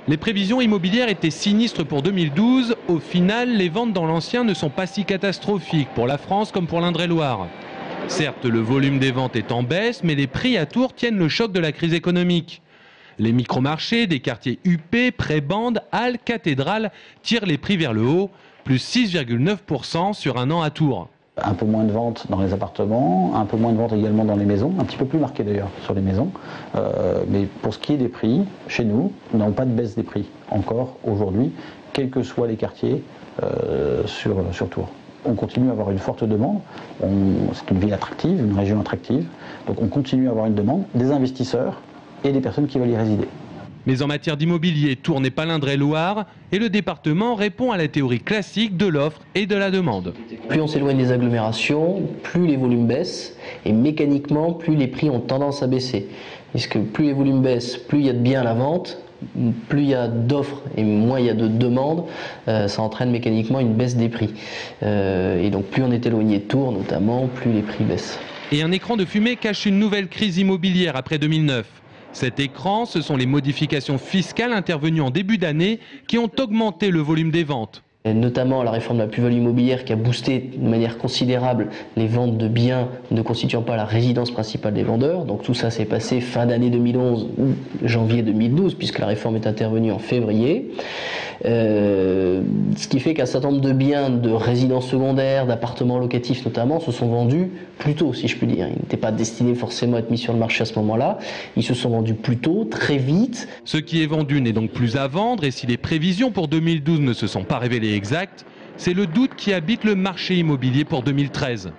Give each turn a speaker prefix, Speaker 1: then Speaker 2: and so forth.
Speaker 1: Les prévisions immobilières étaient sinistres pour 2012. Au final, les ventes dans l'ancien ne sont pas si catastrophiques pour la France comme pour l'Indre-et-Loire. Certes, le volume des ventes est en baisse, mais les prix à Tours tiennent le choc de la crise économique. Les micromarchés des quartiers UP, Prébande, Halles, Cathédrale tirent les prix vers le haut, plus 6,9% sur un an à Tours.
Speaker 2: Un peu moins de ventes dans les appartements, un peu moins de ventes également dans les maisons, un petit peu plus marqué d'ailleurs sur les maisons. Mais pour ce qui est des prix, chez nous, nous n'avons pas de baisse des prix encore aujourd'hui, quels que soient les quartiers sur Tours. On continue à avoir une forte demande, c'est une ville attractive, une région attractive, donc on continue à avoir une demande des investisseurs et des personnes qui veulent y résider.
Speaker 1: Mais en matière d'immobilier, Tours n'est pas l'Indre-et-Loire et le département répond à la théorie classique de l'offre et de la demande.
Speaker 3: Plus on s'éloigne des agglomérations, plus les volumes baissent et mécaniquement, plus les prix ont tendance à baisser. Puisque plus les volumes baissent, plus il y a de biens à la vente, plus il y a d'offres et moins il y a de demandes, ça entraîne mécaniquement une baisse des prix. Et donc plus on est éloigné de Tours notamment, plus les prix baissent.
Speaker 1: Et un écran de fumée cache une nouvelle crise immobilière après 2009. Cet écran, ce sont les modifications fiscales intervenues en début d'année qui ont augmenté le volume des ventes.
Speaker 3: Et notamment la réforme de la plus-value immobilière qui a boosté de manière considérable les ventes de biens ne constituant pas la résidence principale des vendeurs. Donc tout ça s'est passé fin d'année 2011 ou janvier 2012 puisque la réforme est intervenue en février. Ce qui fait qu'un certain nombre de biens de résidences secondaires, d'appartements locatifs notamment, se sont vendus plus tôt, si je puis dire. Ils n'étaient pas destinés forcément à être mis sur le marché à ce moment-là. Ils se sont vendus plus tôt, très vite.
Speaker 1: Ce qui est vendu n'est donc plus à vendre et si les prévisions pour 2012 ne se sont pas révélées exactes, c'est le doute qui habite le marché immobilier pour 2013.